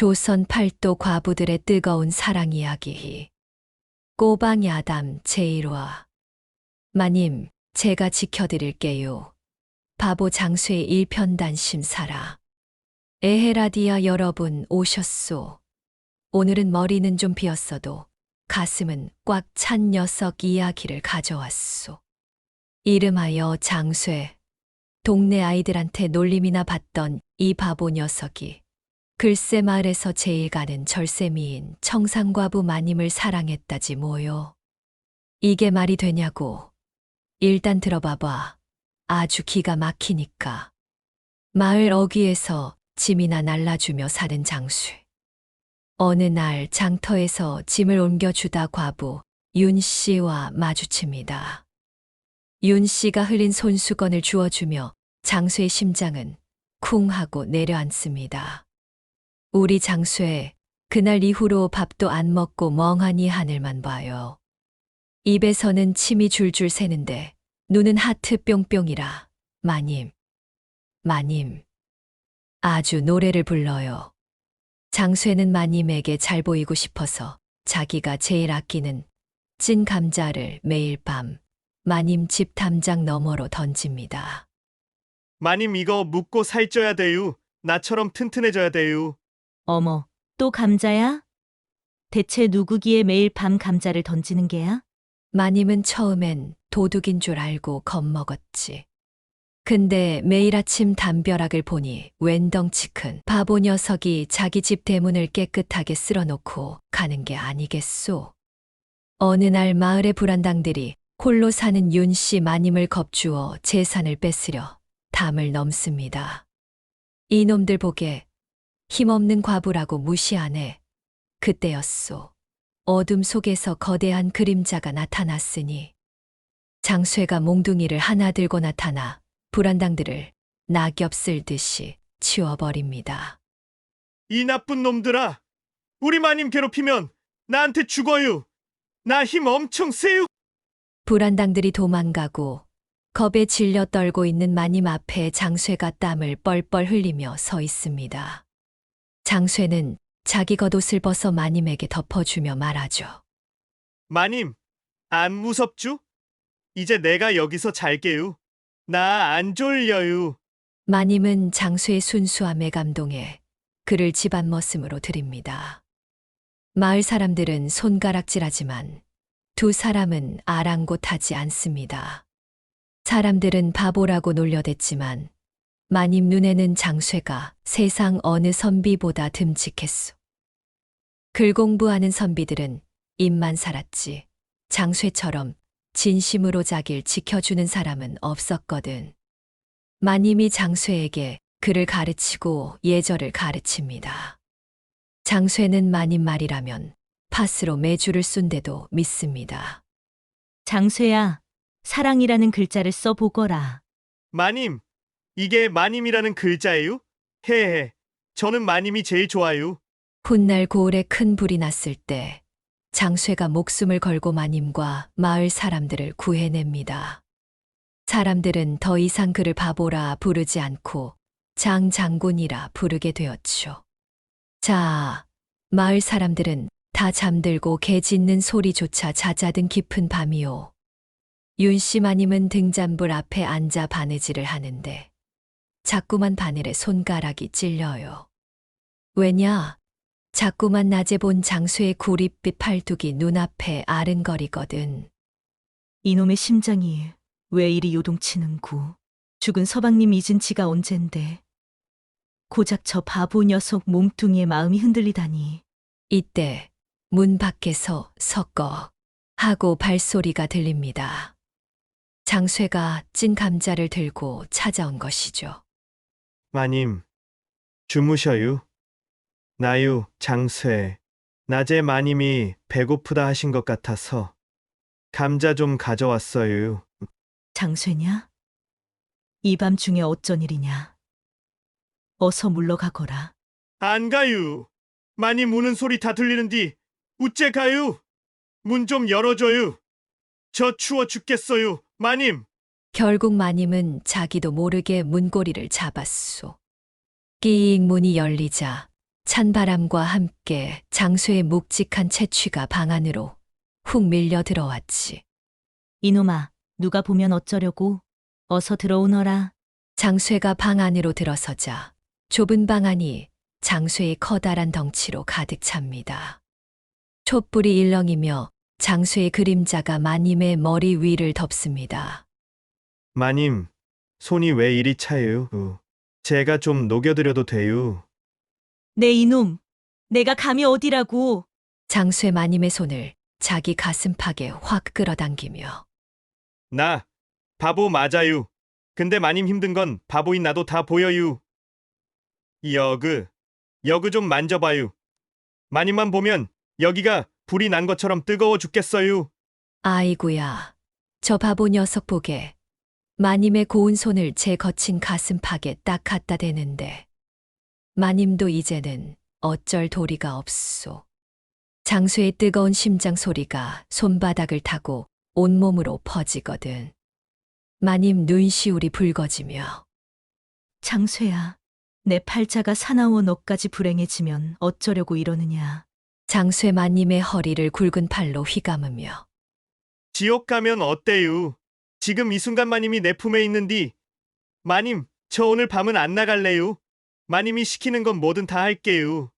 조선 팔도 과부들의 뜨거운 사랑 이야기. 꼬방 야담 제1화. 마님, 제가 지켜드릴게요. 바보 장수의 일편단심 사라. 에헤라디아 여러분 오셨소. 오늘은 머리는 좀 비었어도 가슴은 꽉 찬 녀석 이야기를 가져왔소. 이름하여 장쇠. 동네 아이들한테 놀림이나 받던 이 바보 녀석이 글쎄 마을에서 제일 가는 절세미인 청상과부 마님을 사랑했다지 뭐요. 이게 말이 되냐고. 일단 들어봐봐. 아주 기가 막히니까. 마을 어귀에서 짐이나 날라주며 사는 장수. 어느 날 장터에서 짐을 옮겨주다 과부 윤 씨와 마주칩니다. 윤 씨가 흘린 손수건을 주워주며 장수의 심장은 쿵 하고 내려앉습니다. 우리 장수애, 그날 이후로 밥도 안 먹고 멍하니 하늘만 봐요. 입에서는 침이 줄줄 새는데 눈은 하트 뿅뿅이라 마님, 마님. 아주 노래를 불러요. 장수애는 마님에게 잘 보이고 싶어서 자기가 제일 아끼는 찐 감자를 매일 밤 마님 집 담장 너머로 던집니다. 마님 이거 묵고 살쪄야 돼요. 나처럼 튼튼해져야 돼요. 어머, 또 감자야? 대체 누구기에 매일 밤 감자를 던지는 게야? 마님은 처음엔 도둑인 줄 알고 겁먹었지. 근데 매일 아침 담벼락을 보니 웬 덩치 큰 바보 녀석이 자기 집 대문을 깨끗하게 쓸어놓고 가는 게 아니겠소. 어느 날 마을의 불안당들이 홀로 사는 윤 씨 마님을 겁주어 재산을 뺏으려 담을 넘습니다. 이놈들 보게 힘없는 과부라고 무시하네. 그때였소. 어둠 속에서 거대한 그림자가 나타났으니 장쇠가 몽둥이를 하나 들고 나타나 불안당들을 낙엽 쓸듯이 치워버립니다. 이 나쁜 놈들아. 우리 마님 괴롭히면 나한테 죽어요. 나 힘 엄청 세요. 불안당들이 도망가고 겁에 질려 떨고 있는 마님 앞에 장쇠가 땀을 뻘뻘 흘리며 서 있습니다. 장쇠는 자기 겉옷을 벗어 마님에게 덮어주며 말하죠. 마님, 안 무섭죠? 이제 내가 여기서 잘게요. 나 안 졸려요. 마님은 장쇠의 순수함에 감동해 그를 집안 머슴으로 들입니다. 마을 사람들은 손가락질하지만 두 사람은 아랑곳하지 않습니다. 사람들은 바보라고 놀려댔지만 마님 눈에는 장쇠가 세상 어느 선비보다 듬직했소. 글 공부하는 선비들은 입만 살았지 장쇠처럼 진심으로 자길 지켜주는 사람은 없었거든. 마님이 장쇠에게 글을 가르치고 예절을 가르칩니다. 장쇠는 마님 말이라면 팥으로 매주를 쏜데도 믿습니다. 장쇠야, 사랑이라는 글자를 써보거라. 마님, 이게 마님이라는 글자예요? 헤헤. 저는 마님이 제일 좋아요. 훗날 고을에 큰 불이 났을 때 장쇠가 목숨을 걸고 마님과 마을 사람들을 구해냅니다. 사람들은 더 이상 그를 바보라 부르지 않고 장장군이라 부르게 되었죠. 자, 마을 사람들은 다 잠들고 개 짖는 소리조차 잦아든 깊은 밤이요. 윤씨 마님은 등잔불 앞에 앉아 바느질을 하는데 자꾸만 바늘에 손가락이 찔려요. 왜냐? 자꾸만 낮에 본 장수의 구릿빛 팔뚝이 눈앞에 아른거리거든. 이놈의 심장이 왜 이리 요동치는구. 죽은 서방님 잊은 지가 언젠데. 고작 저 바보 녀석 몸뚱이의 마음이 흔들리다니. 이때 문 밖에서 섞어 하고 발소리가 들립니다. 장쇠가 찐 감자를 들고 찾아온 것이죠. 마님, 주무셔요. 나유, 장쇠. 낮에 마님이 배고프다 하신 것 같아서 감자 좀 가져왔어요. 장쇠냐? 이 밤중에 어쩐 일이냐? 어서 물러가거라. 안 가요. 마님 우는 소리 다 들리는디 우째 가요. 문 좀 열어줘요. 저 추워 죽겠어요, 마님. 결국 마님은 자기도 모르게 문고리를 잡았소. 끼익 문이 열리자 찬바람과 함께 장쇠의 묵직한 채취가 방 안으로 훅 밀려 들어왔지. 이놈아, 누가 보면 어쩌려고? 어서 들어오너라. 장쇠가 방 안으로 들어서자 좁은 방 안이 장쇠의 커다란 덩치로 가득 찹니다. 촛불이 일렁이며 장쇠의 그림자가 마님의 머리 위를 덮습니다. 마님, 손이 왜 이리 차요? 제가 좀 녹여드려도 돼요? 내 이놈, 내가 감히 어디라고? 장쇠 마님의 손을 자기 가슴팍에 확 끌어당기며 나 바보 맞아요. 근데 마님 힘든 건 바보인 나도 다 보여요. 여그 좀 만져봐요. 마님만 보면 여기가 불이 난 것처럼 뜨거워 죽겠어요. 아이고야, 저 바보 녀석 보게. 마님의 고운 손을 제 거친 가슴팍에 딱 갖다 대는데 마님도 이제는 어쩔 도리가 없소. 장쇠의 뜨거운 심장 소리가 손바닥을 타고 온몸으로 퍼지거든. 마님 눈시울이 붉어지며 장쇠야, 내 팔자가 사나워 너까지 불행해지면 어쩌려고 이러느냐. 장쇠 마님의 허리를 굵은 팔로 휘감으며 지옥 가면 어때요? 지금 이 순간 마님이 내 품에 있는디. 마님, 저 오늘 밤은 안 나갈래요. 마님이 시키는 건 뭐든 다 할게요.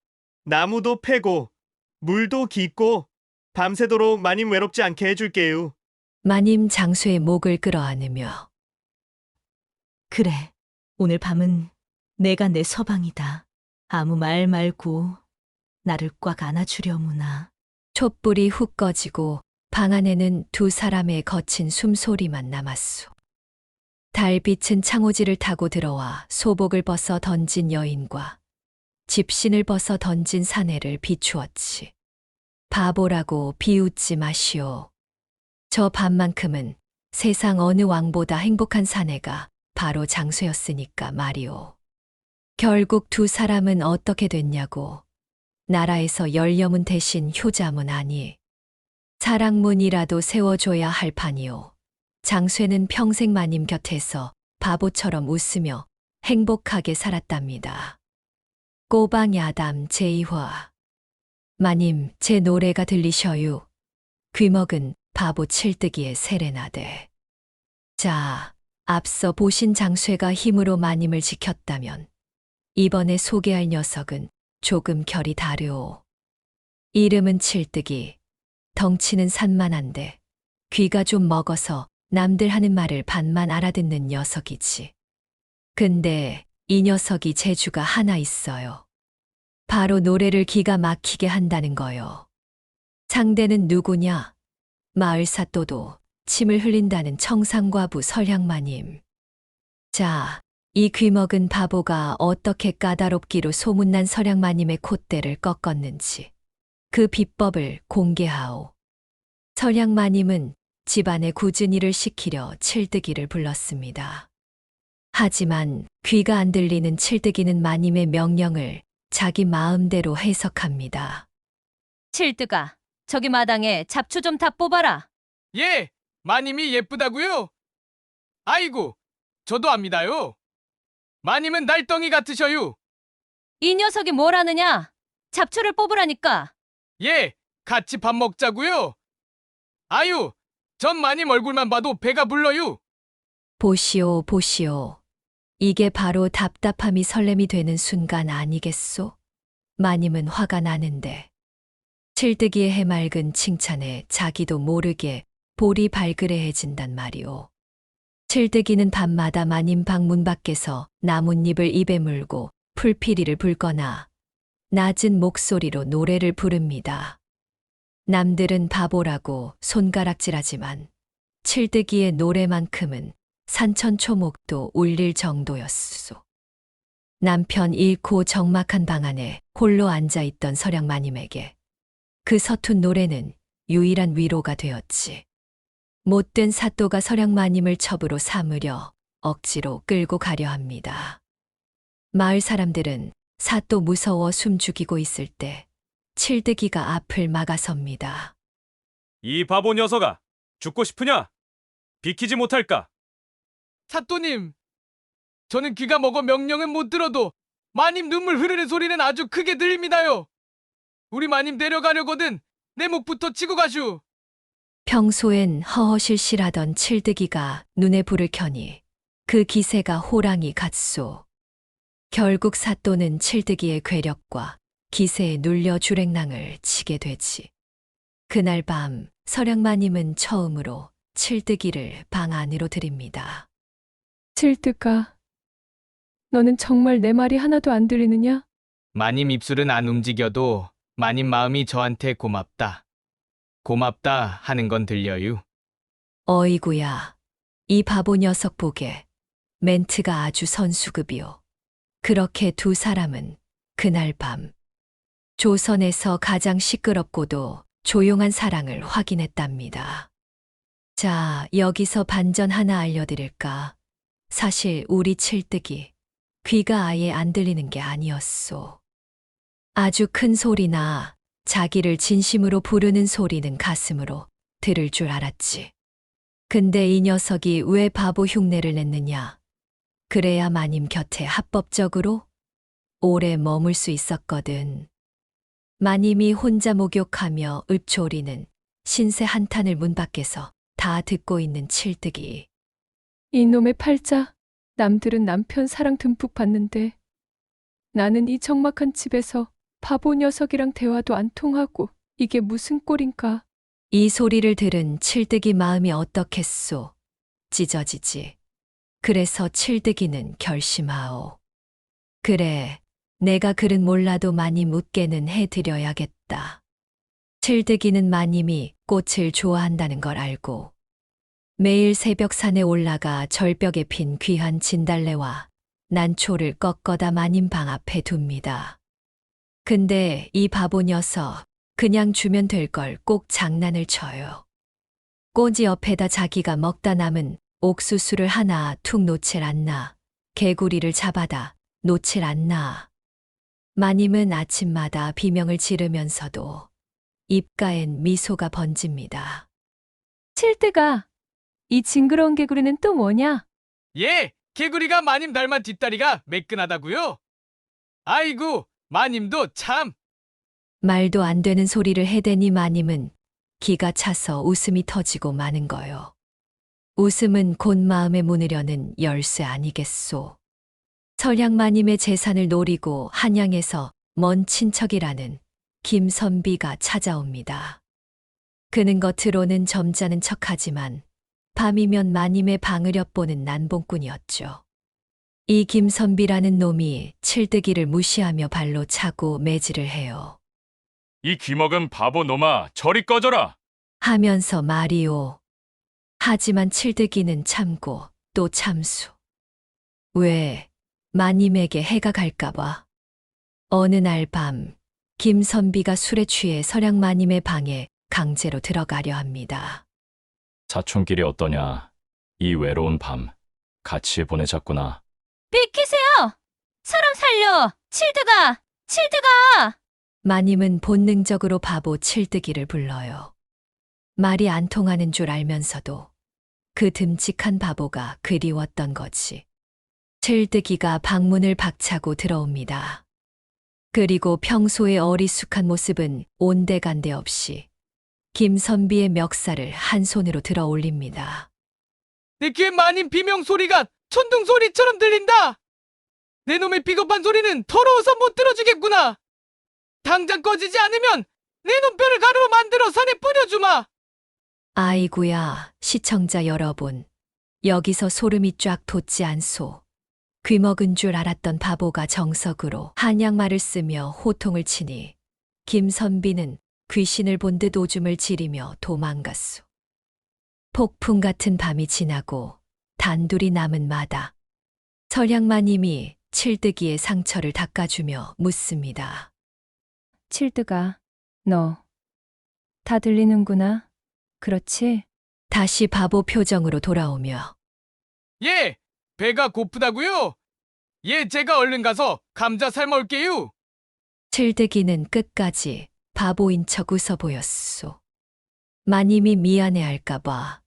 나무도 패고 물도 깃고 밤새도록 마님 외롭지 않게 해줄게요. 마님 장쇠의 목을 끌어안으며 그래, 오늘 밤은 내가 내 서방이다. 아무 말 말고 나를 꽉 안아주려무나. 촛불이 훅 꺼지고 방 안에는 두 사람의 거친 숨소리만 남았소. 달빛은 창호지를 타고 들어와 소복을 벗어 던진 여인과 집신을 벗어 던진 사내를 비추었지. 바보라고 비웃지 마시오. 저 밤만큼은 세상 어느 왕보다 행복한 사내가 바로 장쇠였으니까 말이오. 결국 두 사람은 어떻게 됐냐고. 나라에서 열려문 대신 효자문 아니. 사랑문이라도 세워줘야 할 판이오. 장쇠는 평생 마님 곁에서 바보처럼 웃으며 행복하게 살았답니다. 꼬방 야담 제2화. 마님, 제 노래가 들리셔요. 귀먹은 바보 칠뜨기의 세레나데. 자, 앞서 보신 장쇠가 힘으로 마님을 지켰다면 이번에 소개할 녀석은 조금 결이 다르오. 이름은 칠뜨기. 덩치는 산만한데 귀가 좀 먹어서 남들 하는 말을 반만 알아듣는 녀석이지. 근데 이 녀석이 재주가 하나 있어요. 바로 노래를 기가 막히게 한다는 거요. 상대는 누구냐? 마을 사또도 침을 흘린다는 청상과부 설향마님. 자, 이 귀먹은 바보가 어떻게 까다롭기로 소문난 설향마님의 콧대를 꺾었는지 그 비법을 공개하오. 설향마님은 집안에 굳은 일을 시키려 칠뜨기를 불렀습니다. 하지만 귀가 안 들리는 칠뜨기는 마님의 명령을 자기 마음대로 해석합니다. 칠뜨가, 저기 마당에 잡초 좀 다 뽑아라. 예, 마님이 예쁘다고요? 아이고, 저도 압니다요. 마님은 날덩이 같으셔요. 이 녀석이 뭘 하느냐? 잡초를 뽑으라니까. 예, 같이 밥 먹자고요. 아유, 전 마님 얼굴만 봐도 배가 불러요. 보시오, 보시오. 이게 바로 답답함이 설렘이 되는 순간 아니겠소? 마님은 화가 나는데 칠뜨기의 해맑은 칭찬에 자기도 모르게 볼이 발그레해진단 말이오. 칠뜨기는 밤마다 마님 방문 밖에서 나뭇잎을 입에 물고 풀피리를 불거나 낮은 목소리로 노래를 부릅니다. 남들은 바보라고 손가락질하지만 칠뜨기의 노래만큼은 산천초목도 울릴 정도였소. 남편 잃고 적막한 방 안에 홀로 앉아있던 설향마님에게 그 서툰 노래는 유일한 위로가 되었지. 못된 사또가 설향마님을 첩으로 삼으려 억지로 끌고 가려 합니다. 마을 사람들은 사또 무서워 숨죽이고 있을 때 칠뜨기가 앞을 막아섭니다. 이 바보 녀석아, 죽고 싶으냐? 비키지 못할까? 사또님, 저는 귀가 먹어 명령은 못 들어도 마님 눈물 흐르는 소리는 아주 크게 들립니다요. 우리 마님 데려가려거든 내 목부터 치고 가슈. 평소엔 허허실실하던 칠드기가 눈에 불을 켜니 그 기세가 호랑이 같소. 결국 사또는 칠드기의 괴력과 기세에 눌려 주랭랑을 치게 되지. 그날 밤 서량마님은 처음으로 칠드기를 방 안으로 들입니다. 칠드가, 너는 정말 내 말이 하나도 안 들리느냐? 마님 입술은 안 움직여도 마님 마음이 저한테 고맙다. 고맙다 하는 건 들려요. 어이구야, 이 바보 녀석 보게. 멘트가 아주 선수급이오. 그렇게 두 사람은 그날 밤 조선에서 가장 시끄럽고도 조용한 사랑을 확인했답니다. 자, 여기서 반전 하나 알려드릴까? 사실 우리 칠뜨기 귀가 아예 안 들리는 게 아니었소. 아주 큰 소리나 자기를 진심으로 부르는 소리는 가슴으로 들을 줄 알았지. 근데 이 녀석이 왜 바보 흉내를 냈느냐? 그래야 마님 곁에 합법적으로 오래 머물 수 있었거든. 마님이 혼자 목욕하며 읊조리는 신세 한탄을 문 밖에서 다 듣고 있는 칠뜨기. 이놈의 팔자, 남들은 남편 사랑 듬뿍 받는데 나는 이 적막한 집에서 바보 녀석이랑 대화도 안 통하고 이게 무슨 꼴인가? 이 소리를 들은 칠뜨기 마음이 어떻겠소? 찢어지지. 그래서 칠뜨기는 결심하오. 그래, 내가 글은 몰라도 마님 웃게는 해드려야겠다. 칠뜨기는 마님이 꽃을 좋아한다는 걸 알고 매일 새벽 산에 올라가 절벽에 핀 귀한 진달래와 난초를 꺾어다 마님 방 앞에 둡니다. 근데 이 바보 녀석 그냥 주면 될 걸 꼭 장난을 쳐요. 꼬지 옆에다 자기가 먹다 남은 옥수수를 하나 툭 놓질 않나, 개구리를 잡아다 놓질 않나. 마님은 아침마다 비명을 지르면서도 입가엔 미소가 번집니다. 칠드가, 이 징그러운 개구리는 또 뭐냐? 예, 개구리가 마님 닮은 뒷다리가 매끈하다고요? 아이고, 마님도 참. 말도 안 되는 소리를 해대니 마님은 기가 차서 웃음이 터지고 마는 거요. 웃음은 곧 마음에 문을 여는 열쇠 아니겠소. 설향마님의 재산을 노리고 한양에서 먼 친척이라는 김선비가 찾아옵니다. 그는 겉으로는 점잖은 척하지만 밤이면 마님의 방을 엿보는 난봉꾼이었죠. 이 김선비라는 놈이 칠뜨기를 무시하며 발로 차고 매질을 해요. 이 귀먹은 바보 놈아, 저리 꺼져라. 하면서 말이오. 하지만 칠뜨기는 참고 또 참수. 왜? 마님에게 해가 갈까봐. 어느 날 밤, 김선비가 술에 취해 설향마님의 방에 강제로 들어가려 합니다. 사촌끼리 어떠냐? 이 외로운 밤 같이 보내자꾸나. 비키세요! 사람 살려! 칠드가! 칠드가! 마님은 본능적으로 바보 칠뜨기를 불러요. 말이 안 통하는 줄 알면서도 그 듬직한 바보가 그리웠던 거지. 칠뜨기가 방문을 박차고 들어옵니다. 그리고 평소의 어리숙한 모습은 온데간데 없이 김선비의 멱살을 한 손으로 들어 올립니다. 내 귀에 마님 비명 소리가 천둥 소리처럼 들린다. 내 놈의 비겁한 소리는 더러워서 못 들어주겠구나. 당장 꺼지지 않으면 내 놈뼈를 가루로 만들어 산에 뿌려주마. 아이구야, 시청자 여러분. 여기서 소름이 쫙 돋지 않소. 귀먹은 줄 알았던 바보가 정석으로 한약말을 쓰며 호통을 치니 김선비는 귀신을 본 듯 오줌을 지리며 도망갔소. 폭풍 같은 밤이 지나고 단둘이 남은 마다 설향마님이 칠뜨기의 상처를 닦아주며 묻습니다. 칠드가, 너 다 들리는구나. 그렇지? 다시 바보 표정으로 돌아오며 예, 배가 고프다고요? 예, 제가 얼른 가서 감자 삶아 올게요. 칠뜨기는 끝까지 바보인 척 웃어 보였소. 마님이 미안해할까봐,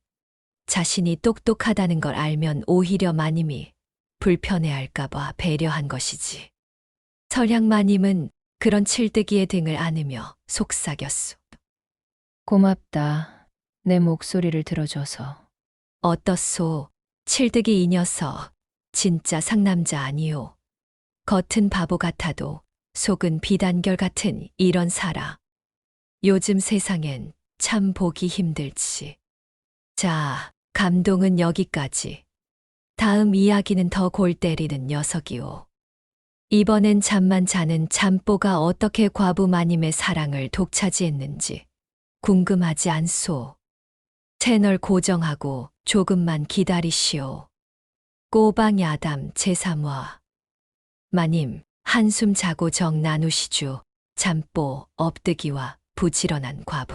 자신이 똑똑하다는 걸 알면 오히려 마님이 불편해할까봐 배려한 것이지. 설향마님은 그런 칠뜨기의 등을 안으며 속삭였소. 고맙다. 내 목소리를 들어줘서. 어떻소? 칠뜨기 이 녀석 진짜 상남자 아니오. 겉은 바보 같아도 속은 비단결 같은 이런 사라. 요즘 세상엔 참 보기 힘들지. 자, 감동은 여기까지. 다음 이야기는 더 골 때리는 녀석이오. 이번엔 잠만 자는 잠뽀가 어떻게 과부 마님의 사랑을 독차지했는지 궁금하지 않소. 채널 고정하고 조금만 기다리시오. 꼬방야담 제3화. 마님, 한숨 자고 정 나누시죠. 잠뽀, 업뜨기와 부지런한 과부.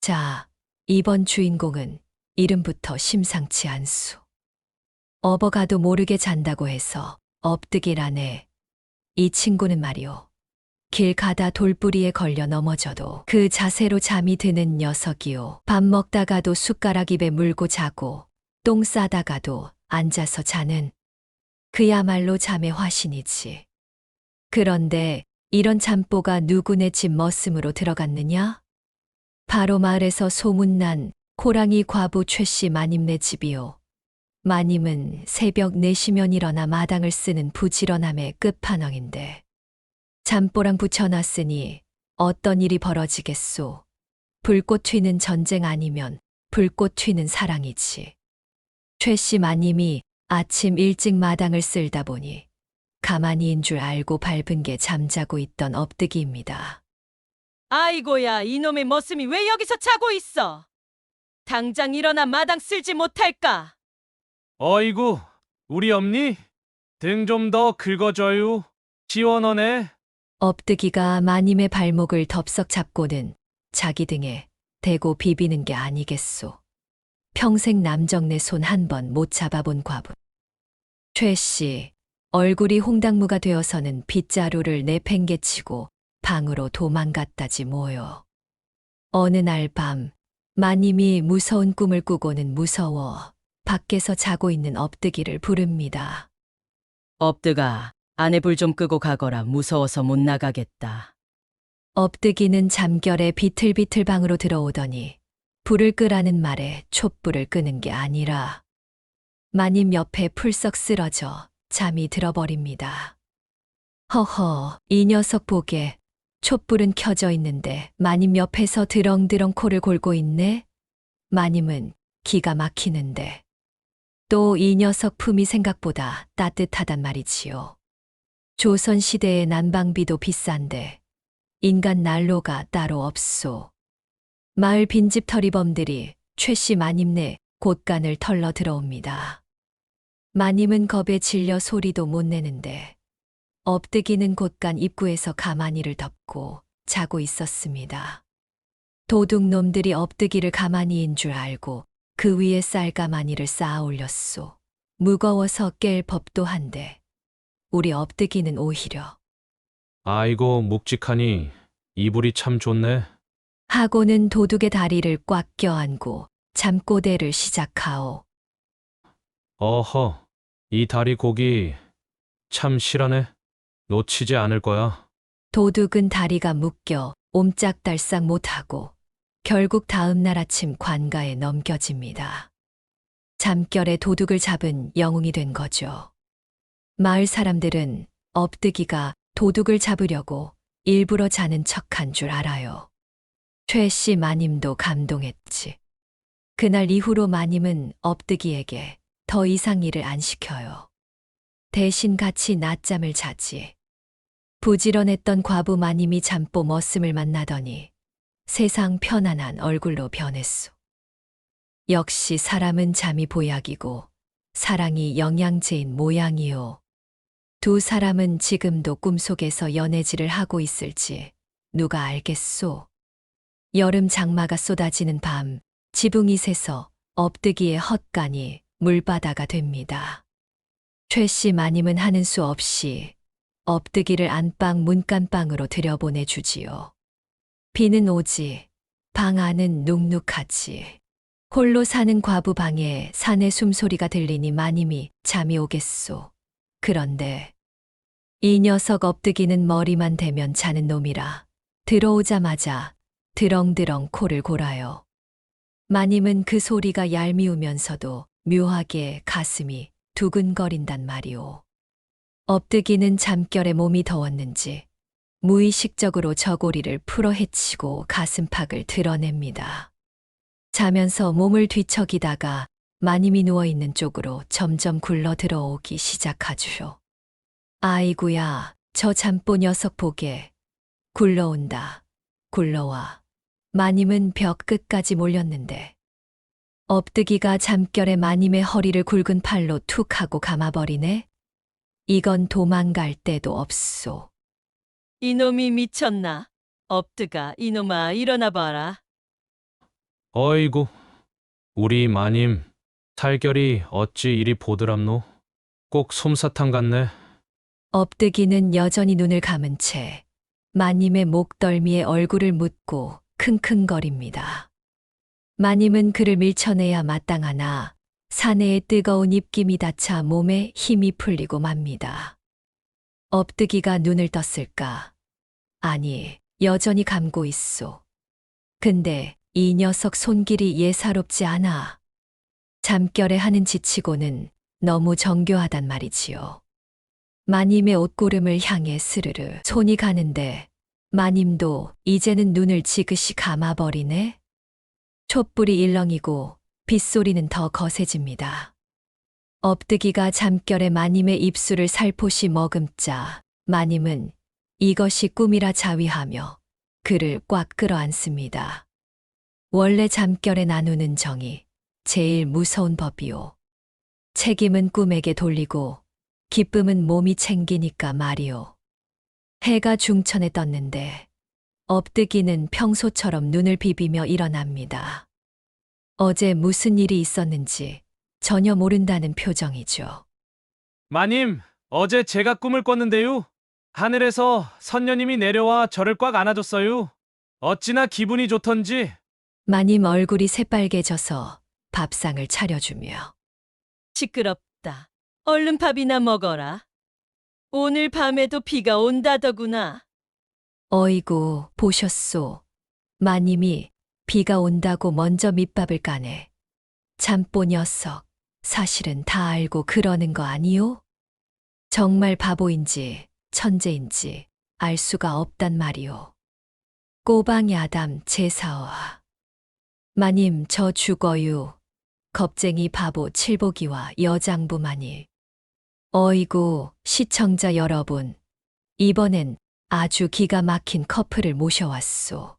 자, 이번 주인공은 이름부터 심상치 않소. 업어가도 모르게 잔다고 해서 업뜨기라네. 이 친구는 말이오. 길 가다 돌부리에 걸려 넘어져도 그 자세로 잠이 드는 녀석이오. 밥 먹다가도 숟가락 입에 물고 자고 똥 싸다가도 앉아서 자는 그야말로 잠의 화신이지. 그런데 이런 잠뽀가 누구네 집 머슴으로 들어갔느냐? 바로 마을에서 소문난 호랑이 과부 최씨 마님네 집이오. 마님은 새벽 4시면 일어나 마당을 쓰는 부지런함의 끝판왕인데 잠뽀랑 붙여놨으니 어떤 일이 벌어지겠소. 불꽃 튀는 전쟁 아니면 불꽃 튀는 사랑이지. 최씨 마님이 아침 일찍 마당을 쓸다 보니 가만히인 줄 알고 밟은 게 잠자고 있던 업뜨기입니다. 아이고야, 이놈의 머슴이 왜 여기서 자고 있어? 당장 일어나 마당 쓸지 못할까? 어이구, 우리 엄니? 등 좀 더 긁어줘요. 시원하네. 업뜨기가 마님의 발목을 덥석 잡고는 자기 등에 대고 비비는 게 아니겠소. 평생 남정네 손 한 번 못 잡아본 과부. 최씨, 얼굴이 홍당무가 되어서는 빗자루를 내팽개치고 방으로 도망갔다지 뭐요. 어느 날 밤, 마님이 무서운 꿈을 꾸고는 무서워 밖에서 자고 있는 업뜨기를 부릅니다. 업드가, 안에 불 좀 끄고 가거라. 무서워서 못 나가겠다. 업뜨기는 잠결에 비틀비틀 방으로 들어오더니 불을 끄라는 말에 촛불을 끄는 게 아니라 마님 옆에 풀썩 쓰러져 잠이 들어버립니다. 허허, 이 녀석 보게 촛불은 켜져 있는데 마님 옆에서 드렁드렁 코를 골고 있네? 마님은 기가 막히는데 또 이 녀석 품이 생각보다 따뜻하단 말이지요. 조선시대의 난방비도 비싼데 인간 난로가 따로 없소. 마을 빈집 털이범들이 최씨 마님네 곳간을 털러 들어옵니다. 마님은 겁에 질려 소리도 못 내는데 업뜨기는 곳간 입구에서 가마니를 덮고 자고 있었습니다. 도둑놈들이 업뜨기를 가마니인 줄 알고 그 위에 쌀가마니를 쌓아 올렸소. 무거워서 깰 법도 한데 우리 업뜨기는 오히려 아이고, 묵직하니 이불이 참 좋네. 하고는 도둑의 다리를 꽉 껴안고 잠꼬대를 시작하오. 어허, 이 다리 고기 참 실하네. 놓치지 않을 거야. 도둑은 다리가 묶여 옴짝달싹 못하고 결국 다음 날 아침 관가에 넘겨집니다. 잠결에 도둑을 잡은 영웅이 된 거죠. 마을 사람들은 업뜨기가 도둑을 잡으려고 일부러 자는 척한 줄 알아요. 최씨 마님도 감동했지. 그날 이후로 마님은 업뜨기에게 더 이상 일을 안 시켜요. 대신 같이 낮잠을 자지. 부지런했던 과부 마님이 잠뽀 머슴을 만나더니 세상 편안한 얼굴로 변했소. 역시 사람은 잠이 보약이고 사랑이 영양제인 모양이요. 두 사람은 지금도 꿈속에서 연애질을 하고 있을지 누가 알겠소. 여름 장마가 쏟아지는 밤, 지붕이 새서 업뜨기의 헛간이 물바다가 됩니다. 최씨 마님은 하는 수 없이 업뜨기를 안방 문간방으로 들여보내주지요. 비는 오지, 방 안은 눅눅하지. 홀로 사는 과부 방에 사내 숨소리가 들리니 마님이 잠이 오겠소. 그런데 이 녀석 업드기는 머리만 대면 자는 놈이라 들어오자마자 드렁드렁 코를 골아요. 마님은 그 소리가 얄미우면서도 묘하게 가슴이 두근거린단 말이오. 업드기는 잠결에 몸이 더웠는지 무의식적으로 저고리를 풀어 헤치고 가슴팍을 드러냅니다. 자면서 몸을 뒤척이다가 마님이 누워있는 쪽으로 점점 굴러 들어오기 시작하죠. 아이구야, 저 잠보 녀석 보게. 굴러온다. 굴러와. 마님은 벽 끝까지 몰렸는데 업드기가 잠결에 마님의 허리를 굵은 팔로 툭 하고 감아버리네. 이건 도망갈 데도 없소. 이놈이 미쳤나? 업드가 이놈아 일어나 봐라. 어이구, 우리 마님 살결이 어찌 이리 보드랍노? 꼭 솜사탕 같네. 업드기는 여전히 눈을 감은 채 마님의 목덜미에 얼굴을 묻고 킁킁거립니다. 마님은 그를 밀쳐내야 마땅하나 사내의 뜨거운 입김이 닿자 몸에 힘이 풀리고 맙니다. 업드기가 눈을 떴을까? 아니, 여전히 감고 있소. 근데 이 녀석 손길이 예사롭지 않아. 잠결에 하는 짓치고는 너무 정교하단 말이지요. 마님의 옷고름을 향해 스르르 손이 가는데 마님도 이제는 눈을 지그시 감아버리네. 촛불이 일렁이고 빗소리는 더 거세집니다. 업드기가 잠결에 마님의 입술을 살포시 머금자 마님은 이것이 꿈이라 자위하며 그를 꽉 끌어안습니다. 원래 잠결에 나누는 정이 제일 무서운 법이오. 책임은 꿈에게 돌리고 기쁨은 몸이 챙기니까 말이오. 해가 중천에 떴는데 업드기는 평소처럼 눈을 비비며 일어납니다. 어제 무슨 일이 있었는지 전혀 모른다는 표정이죠. 마님, 어제 제가 꿈을 꿨는데요. 하늘에서 선녀님이 내려와 저를 꽉 안아줬어요. 어찌나 기분이 좋던지. 마님 얼굴이 새빨개져서 밥상을 차려주며 시끄럽다. 얼른 밥이나 먹어라. 오늘 밤에도 비가 온다더구나. 어이구 보셨소. 마님이 비가 온다고 먼저 밑밥을 까네. 잠보 녀석 사실은 다 알고 그러는 거 아니요? 정말 바보인지 천재인지 알 수가 없단 말이오. 꼬방야담 제사와. 마님 저 죽어요. 겁쟁이 바보 칠복이와 여장부마니. 어이구 시청자 여러분. 이번엔 아주 기가 막힌 커플을 모셔왔소.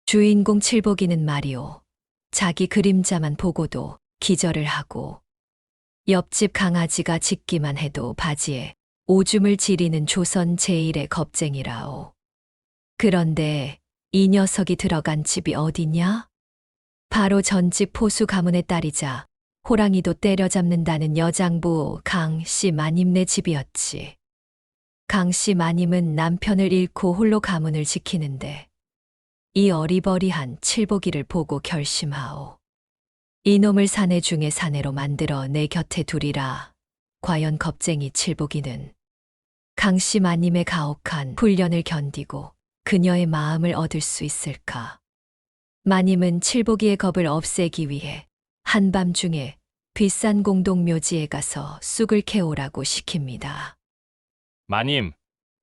주인공 칠복이는 말이오. 자기 그림자만 보고도 기절을 하고 옆집 강아지가 짖기만 해도 바지에 오줌을 지리는 조선 제1의 겁쟁이라오. 그런데 이 녀석이 들어간 집이 어디냐? 바로 전집 포수 가문의 딸이자 호랑이도 때려잡는다는 여장부 강씨 마님네 집이었지. 강씨 마님은 남편을 잃고 홀로 가문을 지키는데 이 어리버리한 칠복이를 보고 결심하오. 이놈을 사내 중에 사내로 만들어 내 곁에 두리라. 과연 겁쟁이 칠복이는 강씨 마님의 가혹한 훈련을 견디고 그녀의 마음을 얻을 수 있을까? 마님은 칠복이의 겁을 없애기 위해 한밤중에 뒷산 공동묘지에 가서 쑥을 캐오라고 시킵니다. 마님,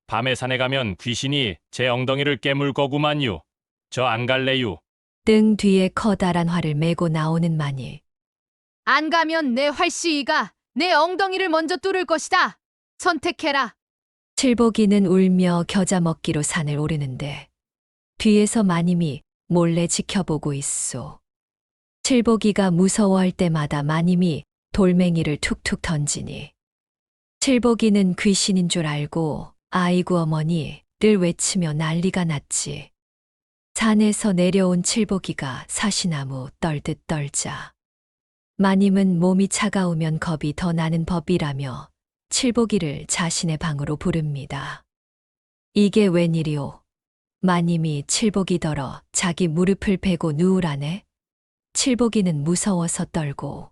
밤에 산에 가면 귀신이 제 엉덩이를 깨물 거구만요. 저 안 갈래요. 등 뒤에 커다란 활을 메고 나오는 마니. 안 가면 내 활시위가 내 엉덩이를 먼저 뚫을 것이다. 선택해라. 칠복이는 울며 겨자 먹기로 산을 오르는데 뒤에서 마님이 몰래 지켜보고 있소. 칠복이가 무서워할 때마다 마님이 돌멩이를 툭툭 던지니 칠복이는 귀신인 줄 알고 아이고 어머니를 외치며 난리가 났지. 산에서 내려온 칠복이가 사시나무 떨듯 떨자 마님은 몸이 차가우면 겁이 더 나는 법이라며 칠복이를 자신의 방으로 부릅니다. 이게 웬일이오? 마님이 칠복이더러 자기 무릎을 베고 누우라네. 칠복이는 무서워서 떨고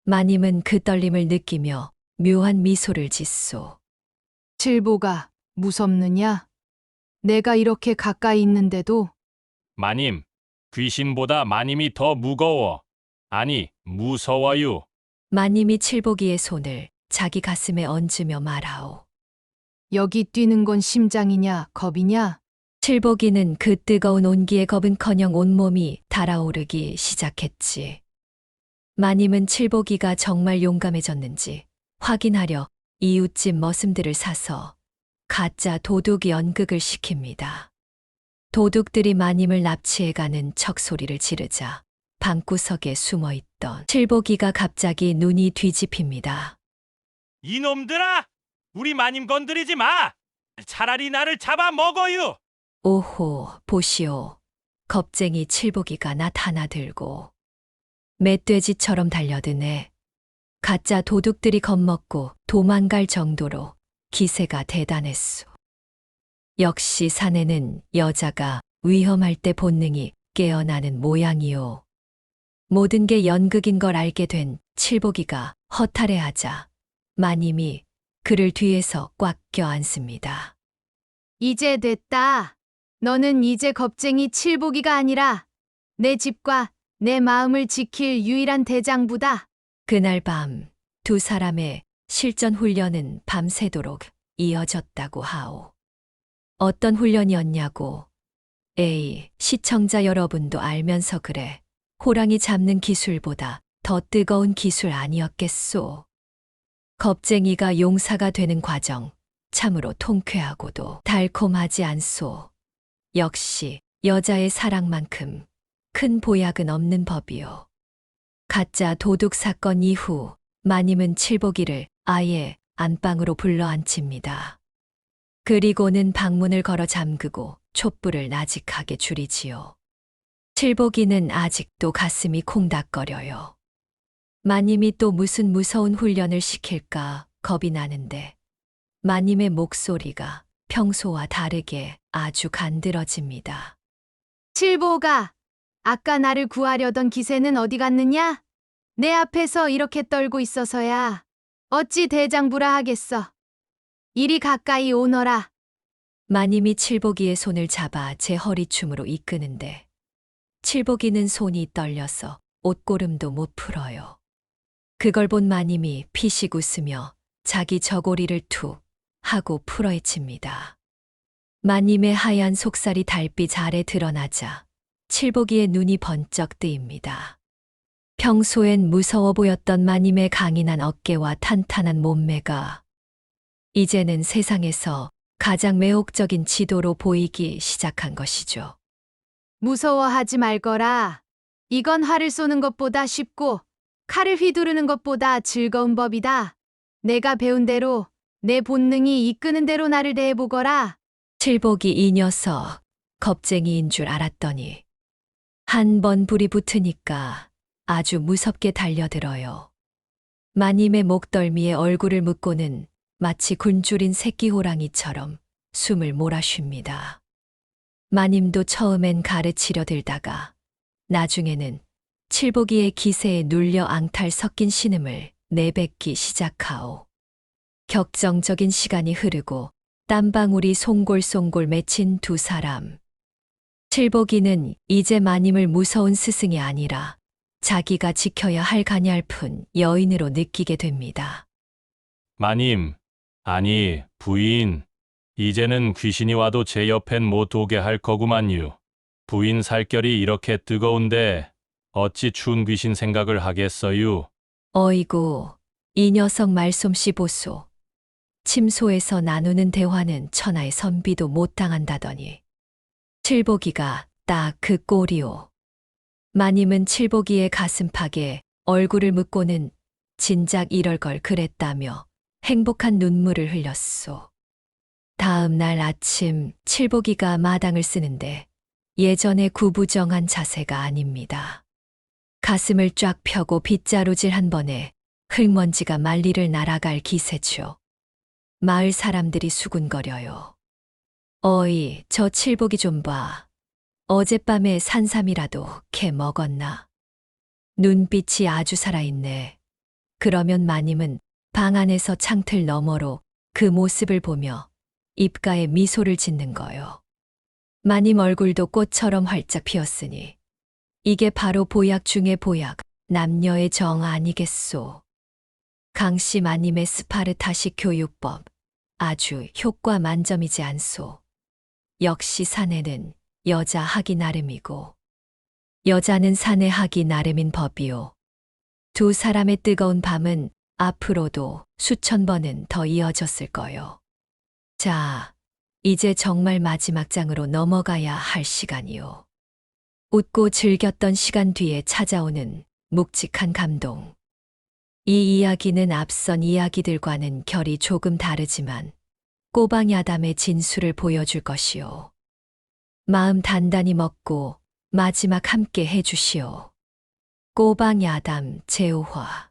마님은 그 떨림을 느끼며 묘한 미소를 짓소. 칠보가 무섭느냐? 내가 이렇게 가까이 있는데도 마님, 귀신보다 마님이 더 무거워. 아니, 무서워요. 마님이 칠복이의 손을 자기 가슴에 얹으며 말하오. 여기 뛰는 건 심장이냐 겁이냐? 칠복이는 그 뜨거운 온기에 겁은커녕 온몸이 달아오르기 시작했지. 마님은 칠복이가 정말 용감해졌는지 확인하려 이웃집 머슴들을 사서 가짜 도둑 연극을 시킵니다. 도둑들이 마님을 납치해가는 척소리를 지르자 방구석에 숨어있던 칠복이가 갑자기 눈이 뒤집힙니다. 이놈들아! 우리 마님 건드리지 마! 차라리 나를 잡아먹어요! 오호, 보시오. 겁쟁이 칠복이가 나타나들고 멧돼지처럼 달려드네. 가짜 도둑들이 겁먹고 도망갈 정도로 기세가 대단했소. 역시 사내는 여자가 위험할 때 본능이 깨어나는 모양이요. 모든 게 연극인 걸 알게 된 칠복이가 허탈해하자 마님이 그를 뒤에서 꽉 껴안습니다. 이제 됐다. 너는 이제 겁쟁이 칠보기가 아니라 내 집과 내 마음을 지킬 유일한 대장부다. 그날 밤 두 사람의 실전 훈련은 밤새도록 이어졌다고 하오. 어떤 훈련이었냐고. 에이, 시청자 여러분도 알면서 그래. 호랑이 잡는 기술보다 더 뜨거운 기술 아니었겠소. 겁쟁이가 용사가 되는 과정, 참으로 통쾌하고도 달콤하지 않소. 역시 여자의 사랑만큼 큰 보약은 없는 법이요. 가짜 도둑 사건 이후 마님은 칠복이를 아예 안방으로 불러앉힙니다. 그리고는 방문을 걸어 잠그고 촛불을 나직하게 줄이지요. 칠복이는 아직도 가슴이 콩닥거려요. 마님이 또 무슨 무서운 훈련을 시킬까 겁이 나는데 마님의 목소리가 평소와 다르게 아주 간드러집니다. 칠보가, 아까 나를 구하려던 기세는 어디 갔느냐? 내 앞에서 이렇게 떨고 있어서야 어찌 대장부라 하겠어. 이리 가까이 오너라. 마님이 칠복이의 손을 잡아 제 허리춤으로 이끄는데 칠복이는 손이 떨려서 옷고름도 못 풀어요. 그걸 본 마님이 피식 웃으며 자기 저고리를 툭 하고 풀어헤칩니다. 마님의 하얀 속살이 달빛 아래 드러나자 칠복이의 눈이 번쩍 뜨입니다. 평소엔 무서워 보였던 마님의 강인한 어깨와 탄탄한 몸매가 이제는 세상에서 가장 매혹적인 지도로 보이기 시작한 것이죠. 무서워하지 말거라. 이건 활을 쏘는 것보다 쉽고 칼을 휘두르는 것보다 즐거운 법이다. 내가 배운 대로 내 본능이 이끄는 대로 나를 대해보거라. 칠복이 이 녀석 겁쟁이인 줄 알았더니 한 번 불이 붙으니까 아주 무섭게 달려들어요. 마님의 목덜미에 얼굴을 묻고는 마치 굶주린 새끼 호랑이처럼 숨을 몰아쉽니다. 마님도 처음엔 가르치려 들다가 나중에는 칠복이의 기세에 눌려 앙탈 섞인 신음을 내뱉기 시작하오. 격정적인 시간이 흐르고 땀방울이 송골송골 맺힌 두 사람. 칠복이는 이제 마님을 무서운 스승이 아니라 자기가 지켜야 할 가냘픈 여인으로 느끼게 됩니다. 마님, 아니, 부인. 이제는 귀신이 와도 제 옆엔 못 오게 할 거구만요. 부인 살결이 이렇게 뜨거운데 어찌 추운 귀신 생각을 하겠어요? 어이구, 이 녀석 말솜씨 보소. 침소에서 나누는 대화는 천하의 선비도 못 당한다더니. 칠복이가 딱 그 꼴이오. 마님은 칠복이의 가슴팍에 얼굴을 묻고는 진작 이럴 걸 그랬다며 행복한 눈물을 흘렸소. 다음 날 아침 칠복이가 마당을 쓰는데 예전의 구부정한 자세가 아닙니다. 가슴을 쫙 펴고 빗자루질 한 번에 흙먼지가 만리를 날아갈 기세죠. 마을 사람들이 수군거려요. 어이, 저 칠복이 좀 봐. 어젯밤에 산삼이라도 캐 먹었나? 눈빛이 아주 살아있네. 그러면 마님은 방 안에서 창틀 너머로 그 모습을 보며 입가에 미소를 짓는 거요. 마님 얼굴도 꽃처럼 활짝 피었으니 이게 바로 보약 중의 보약, 남녀의 정 아니겠소. 강씨 마님의 스파르타식 교육법, 아주 효과 만점이지 않소. 역시 사내는 여자 하기 나름이고 여자는 사내 하기 나름인 법이요. 두 사람의 뜨거운 밤은 앞으로도 수천 번은 더 이어졌을 거요. 자, 이제 정말 마지막 장으로 넘어가야 할 시간이요. 웃고 즐겼던 시간 뒤에 찾아오는 묵직한 감동. 이 이야기는 앞선 이야기들과는 결이 조금 다르지만 꼬방 야담의 진수를 보여줄 것이요. 마음 단단히 먹고 마지막 함께 해주시오. 꼬방 야담 제5화.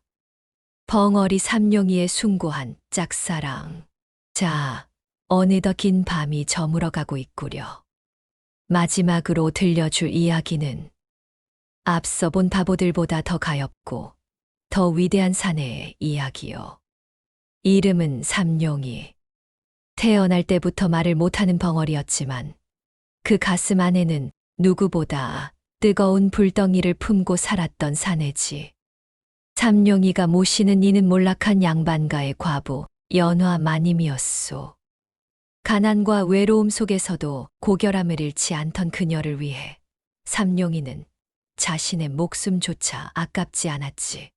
벙어리 삼룡이의 숭고한 짝사랑. 자, 어느덧 긴 밤이 저물어가고 있구려. 마지막으로 들려줄 이야기는 앞서 본 바보들보다 더 가엽고 더 위대한 사내의 이야기요. 이름은 삼룡이. 태어날 때부터 말을 못하는 벙어리였지만 그 가슴 안에는 누구보다 뜨거운 불덩이를 품고 살았던 사내지. 삼룡이가 모시는 이는 몰락한 양반가의 과부 연화 마님이었소. 가난과 외로움 속에서도 고결함을 잃지 않던 그녀를 위해 삼룡이는 자신의 목숨조차 아깝지 않았지.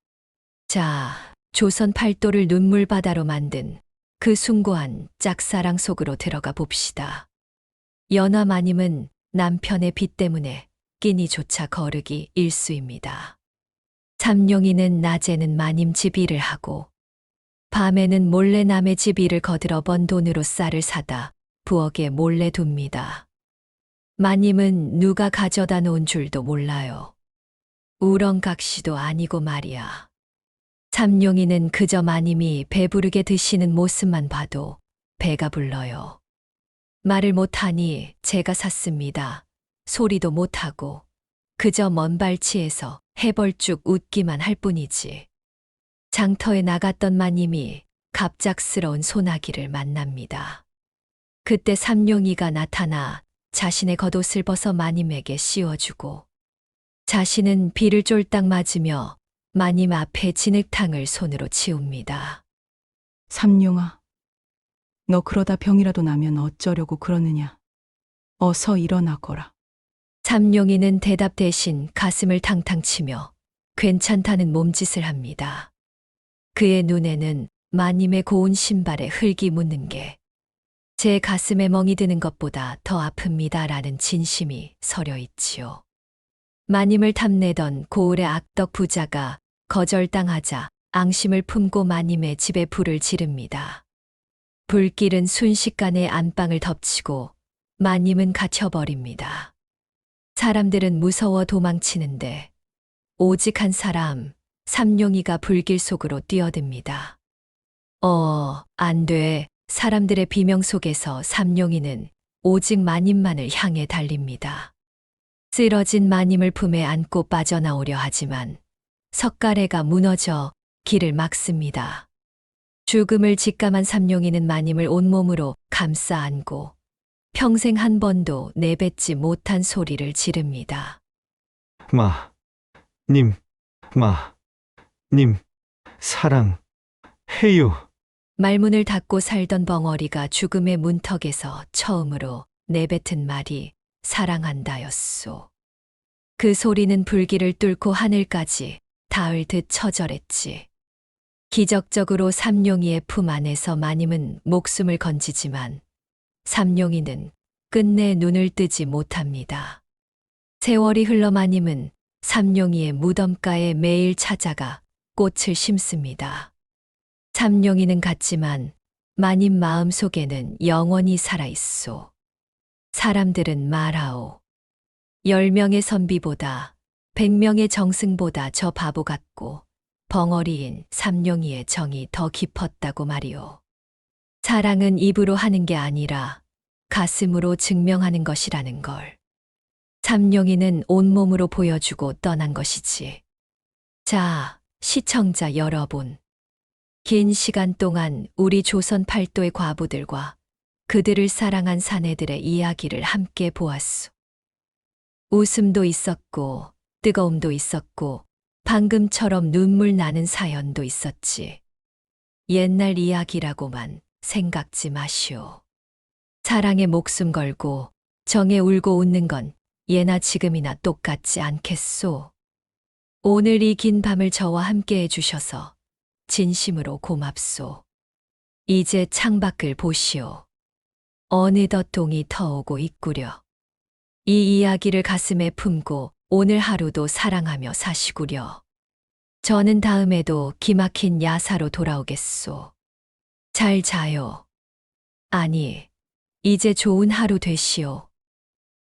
자, 조선 팔도를 눈물바다로 만든 그 숭고한 짝사랑 속으로 들어가 봅시다. 연화 마님은 남편의 빚 때문에 끼니조차 거르기 일쑤입니다. 삼룡이는 낮에는 마님 집 일을 하고 밤에는 몰래 남의 집 일을 거들어 번 돈으로 쌀을 사다 부엌에 몰래 둡니다. 마님은 누가 가져다 놓은 줄도 몰라요. 우렁각시도 아니고 말이야. 삼룡이는 그저 마님이 배부르게 드시는 모습만 봐도 배가 불러요. 말을 못하니 제가 샀습니다. 소리도 못하고 그저 먼 발치에서 해벌쭉 웃기만 할 뿐이지. 장터에 나갔던 마님이 갑작스러운 소나기를 만납니다. 그때 삼룡이가 나타나 자신의 겉옷을 벗어 마님에게 씌워주고 자신은 비를 쫄딱 맞으며 마님 앞에 진흙탕을 손으로 치웁니다. 삼룡아, 너 그러다 병이라도 나면 어쩌려고 그러느냐. 어서 일어나거라. 삼룡이는 대답 대신 가슴을 탕탕 치며 괜찮다는 몸짓을 합니다. 그의 눈에는 마님의 고운 신발에 흙이 묻는 게 제 가슴에 멍이 드는 것보다 더 아픕니다라는 진심이 서려 있지요. 마님을 탐내던 고을의 악덕 부자가 거절당하자 앙심을 품고 마님의 집에 불을 지릅니다. 불길은 순식간에 안방을 덮치고 마님은 갇혀버립니다. 사람들은 무서워 도망치는데 오직 한 사람, 삼룡이가 불길 속으로 뛰어듭니다. 안 돼. 사람들의 비명 속에서 삼룡이는 오직 마님만을 향해 달립니다. 쓰러진 마님을 품에 안고 빠져나오려 하지만 석가래가 무너져 길을 막습니다. 죽음을 직감한 삼룡이는 마님을 온몸으로 감싸 안고 평생 한 번도 내뱉지 못한 소리를 지릅니다. 님, 사랑해요. 말문을 닫고 살던 벙어리가 죽음의 문턱에서 처음으로 내뱉은 말이 사랑한다였소. 그 소리는 불길을 뚫고 하늘까지 닿을 듯 처절했지. 기적적으로 삼룡이의 품 안에서 마님은 목숨을 건지지만 삼룡이는 끝내 눈을 뜨지 못합니다. 세월이 흘러 마님은 삼룡이의 무덤가에 매일 찾아가 꽃을 심습니다. 삼룡이는 갔지만 마님 마음속에는 영원히 살아있소. 사람들은 말하오. 10명의 선비보다 100명의 정승보다 저 바보 같고 벙어리인 삼룡이의 정이 더 깊었다고 말이오. 사랑은 입으로 하는 게 아니라 가슴으로 증명하는 것이라는 걸. 삼룡이는 온몸으로 보여주고 떠난 것이지. 자, 시청자 여러분. 긴 시간 동안 우리 조선 팔도의 과부들과 그들을 사랑한 사내들의 이야기를 함께 보았소. 웃음도 있었고, 뜨거움도 있었고, 방금처럼 눈물 나는 사연도 있었지. 옛날 이야기라고만 생각지 마시오. 사랑에 목숨 걸고 정에 울고 웃는 건 예나 지금이나 똑같지 않겠소. 오늘 이 긴 밤을 저와 함께 해주셔서 진심으로 고맙소. 이제 창밖을 보시오. 어느덧 동이 터오고 있구려. 이 이야기를 가슴에 품고 오늘 하루도 사랑하며 사시구려. 저는 다음에도 기막힌 야사로 돌아오겠소. 잘 자요. 아니, 이제 좋은 하루 되시오.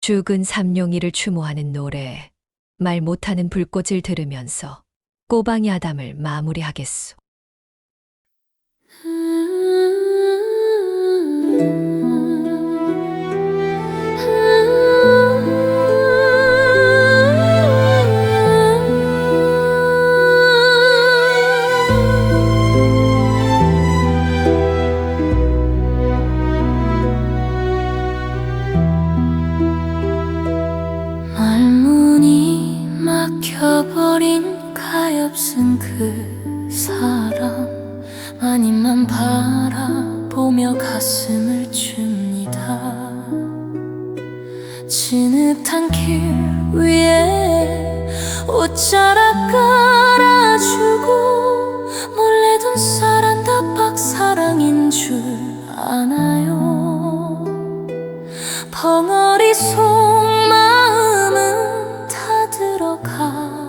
죽은 삼룡이를 추모하는 노래, 말 못하는 불꽃을 들으면서 꼬방이 아담을 마무리하겠소. 말문이 막혀버린 가엾은 그 사람, 마님만 바라보며 가슴을 줍니다. 진흙탕 길 위에 옷자락 깔아주고 몰래 둔 쌀한 다박 사랑인 줄 아나요. 벙어리 속마음은 다 들어가는데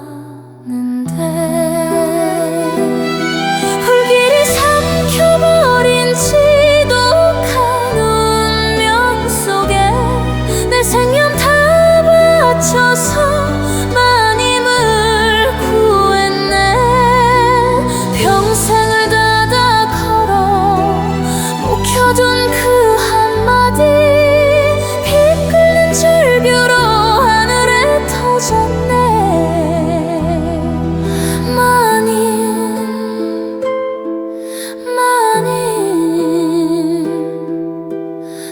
불길이 삼켜버린 지독한 운명 속에 내 생명 다 바쳐서 마님을 구했네. 평생을 다다 걸어 묵혀둔 그 한마디 피 끓는 절규로 하늘에 터졌네. 마님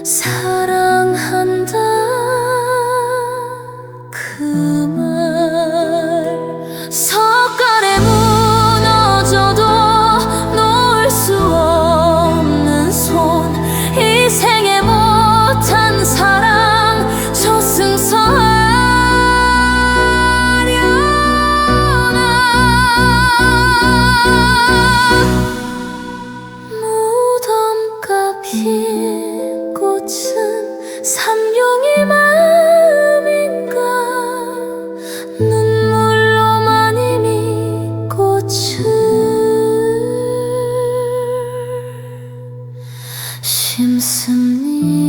사랑한다 그 말. 석가래 무너져도 놓을 수 없는 손, 이 생에 못한 사랑 저승사하려나. 무덤가 핀 꽃은 삼룡의 마음인가. 눈물로 마님이 꽃을 심습니다.